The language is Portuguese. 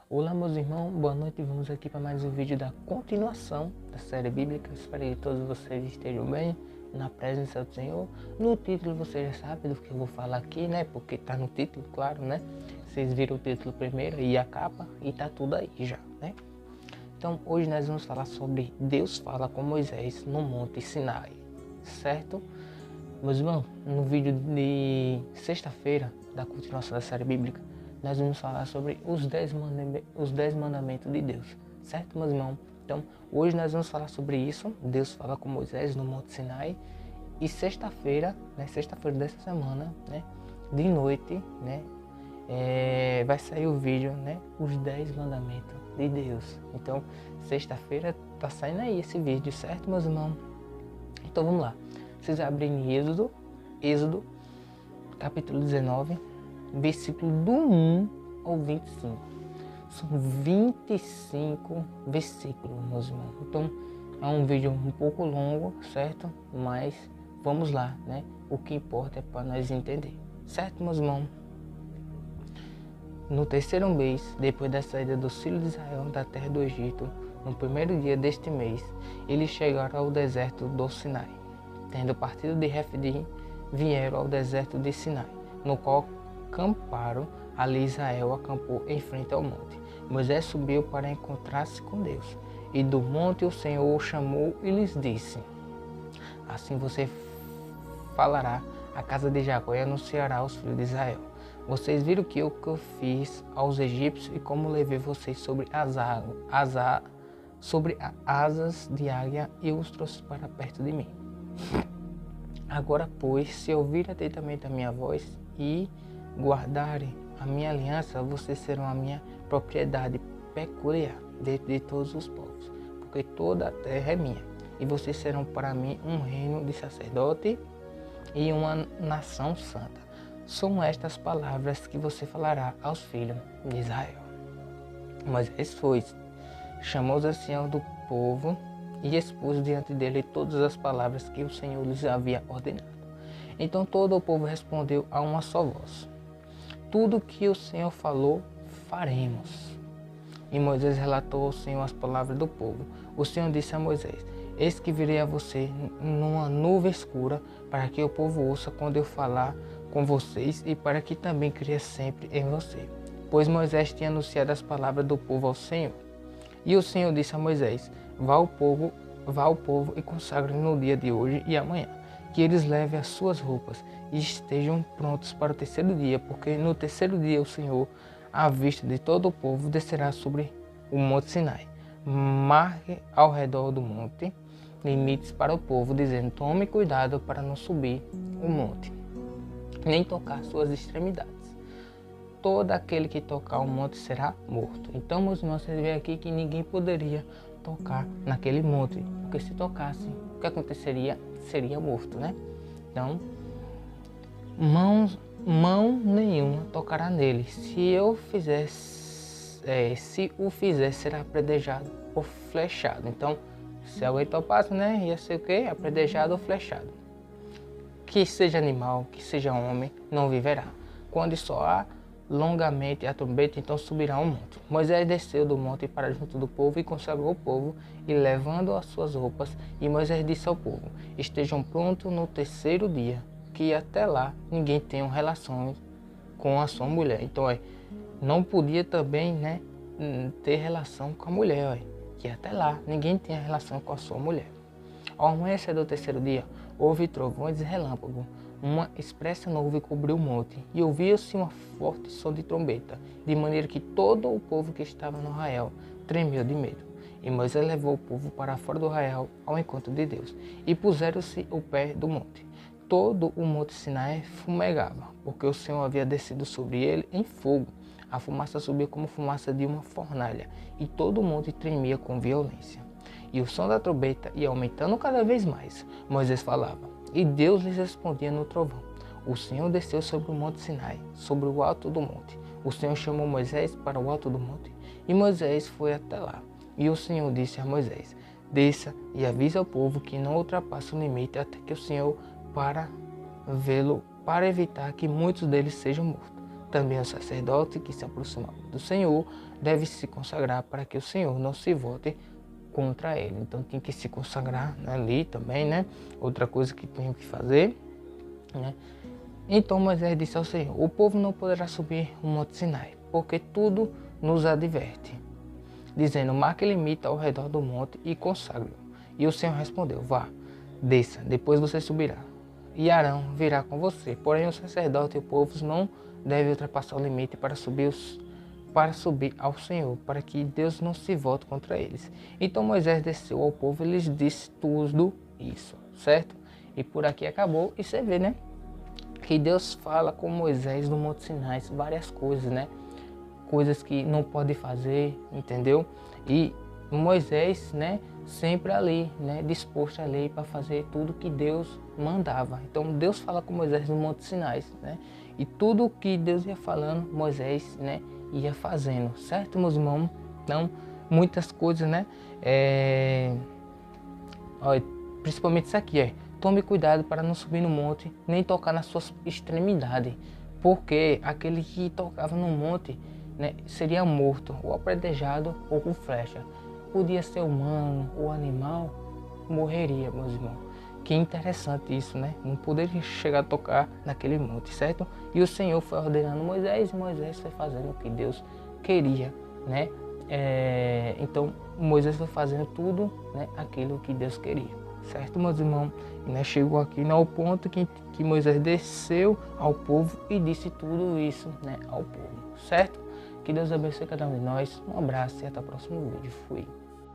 Olá meus irmãos, boa noite, vamos aqui para mais um vídeo da continuação da série bíblica. Espero que todos vocês estejam bem na presença do Senhor. No título você já sabe do que eu vou falar aqui, né? Porque tá no título, claro, né? Vocês viram o título primeiro e a capa e tá tudo aí já, né? Então hoje nós vamos falar sobre Deus fala com Moisés no Monte Sinai, certo? Meus irmãos, no vídeo de sexta-feira da continuação da série bíblica, nós vamos falar sobre os 10 mandamentos de Deus, certo, meus irmãos? Então, hoje nós vamos falar sobre isso. Deus fala com Moisés no Monte Sinai. E sexta-feira, né, sexta-feira dessa semana, né, de noite, né, vai sair o vídeo, né, os 10 mandamentos de Deus. Então, sexta-feira tá saindo aí esse vídeo, certo, meus irmãos? Então, vamos lá. Vocês abrem em Êxodo, capítulo 19, versículo do 1 ao 25. São 25 versículos, meus irmãos. Então, é um vídeo um pouco longo, certo? Mas vamos lá, né? O que importa é para nós entender, certo, meus irmãos? No terceiro mês, depois da saída dos filhos de Israel da terra do Egito, no primeiro dia deste mês, eles chegaram ao deserto do Sinai. Tendo partido de Refidim, vieram ao deserto de Sinai, no qual acamparam. Ali Israel acampou em frente ao monte. Moisés subiu para encontrar-se com Deus. E do monte o Senhor o chamou e lhes disse: assim você falará à casa de Jacó e anunciará aos filhos de Israel: vocês viram que eu fiz aos egípcios e como levei vocês sobre asas de águia e os trouxe para perto de mim. Agora, pois, se ouvirem atentamente a minha voz e guardarem a minha aliança, vocês serão a minha propriedade peculiar dentro de todos os povos, porque toda a terra é minha, e vocês serão para mim um reino de sacerdote e uma nação santa. São estas palavras que você falará aos filhos de Israel. Moisés foi, chamou os anciãos do povo e expôs diante dele todas as palavras que o Senhor lhes havia ordenado. Então todo o povo respondeu a uma só voz: tudo que o Senhor falou, faremos. E Moisés relatou ao Senhor as palavras do povo. O Senhor disse a Moisés: eis que virei a você numa nuvem escura, para que o povo ouça quando eu falar com vocês e para que também creia sempre em você. Pois Moisés tinha anunciado as palavras do povo ao Senhor. E o Senhor disse a Moisés: vá ao povo e consagre no dia de hoje e amanhã, que eles levem as suas roupas e estejam prontos para o terceiro dia, porque no terceiro dia o Senhor, à vista de todo o povo, descerá sobre o monte Sinai. Marque ao redor do monte limites para o povo, dizendo: tome cuidado para não subir o monte, nem tocar suas extremidades. Todo aquele que tocar o monte será morto. Então, meus irmãos, vocês veem aqui que ninguém poderia tocar naquele monte, porque se tocasse, o que aconteceria? Seria morto, né? Então, mão nenhuma tocará nele. Se o fizer, será apredejado ou flechado. Então, se alguém topasse, né, ia ser o quê? Apredejado ou flechado. Que seja animal, que seja homem, não viverá. Quando soar longamente a trombeta, então subirá ao monte. Moisés desceu do monte para junto do povo e consagrou o povo, e levando as suas roupas, e Moisés disse ao povo: estejam prontos no terceiro dia, que até lá ninguém tenha relações com a sua mulher. Então, não podia também, né, ter relação com a mulher, que até lá ninguém tenha relação com a sua mulher. Ao amanhecer do terceiro dia, houve trovões e relâmpagos. Uma espessa nuvem cobriu o monte, e ouvia-se uma forte som de trombeta, de maneira que todo o povo que estava no arraial tremeu de medo. E Moisés levou o povo para fora do arraial ao encontro de Deus, e puseram-se ao pé do monte. Todo o monte Sinai fumegava, porque o Senhor havia descido sobre ele em fogo. A fumaça subia como fumaça de uma fornalha, e todo o monte tremia com violência. E o som da trombeta ia aumentando cada vez mais. Moisés falava, e Deus lhes respondia no trovão. O Senhor desceu sobre o monte Sinai, sobre o alto do monte. O Senhor chamou Moisés para o alto do monte, e Moisés foi até lá. E o Senhor disse a Moisés: desça e avise ao povo que não ultrapasse o limite até que o Senhor para vê-lo, para evitar que muitos deles sejam mortos. Também o sacerdote que se aproximava do Senhor deve se consagrar para que o Senhor não se volte contra ele. Então tem que se consagrar ali também, né? Outra coisa que tem que fazer, né? Então Moisés disse ao Senhor: o povo não poderá subir o monte Sinai, porque tudo nos adverte, dizendo: marque limite ao redor do monte e consagre-o. E o Senhor respondeu: vá, desça, depois você subirá, e Arão virá com você. Porém o sacerdote e o povo não devem ultrapassar o limite para subir ao Senhor, para que Deus não se volte contra eles. Então Moisés desceu ao povo e lhes disse tudo isso, certo? E por aqui acabou. E você vê, né, que Deus fala com Moisés no Monte Sinai várias coisas, né? Coisas que não pode fazer, entendeu? E Moisés, né, sempre ali, né, disposto ali para fazer tudo que Deus mandava. Então Deus fala com Moisés no Monte Sinai, né? E tudo que Deus ia falando, Moisés, né, ia fazendo, certo, meus irmãos? Então, muitas coisas, né? Olha, principalmente isso aqui, tome cuidado para não subir no monte, nem tocar nas suas extremidades, porque aquele que tocava no monte, né, seria morto, ou apredejado, ou com flecha. Podia ser humano ou animal, morreria, meus irmãos. Que interessante isso, né? Não poderia chegar a tocar naquele monte, certo? E o Senhor foi ordenando Moisés, e Moisés foi fazendo o que Deus queria, né? Então Moisés foi fazendo tudo, né, aquilo que Deus queria, certo, meus irmãos? E, né, chegou aqui ao ponto que Moisés desceu ao povo e disse tudo isso, né, ao povo, certo? Que Deus abençoe cada um de nós. Um abraço e até o próximo vídeo. Fui.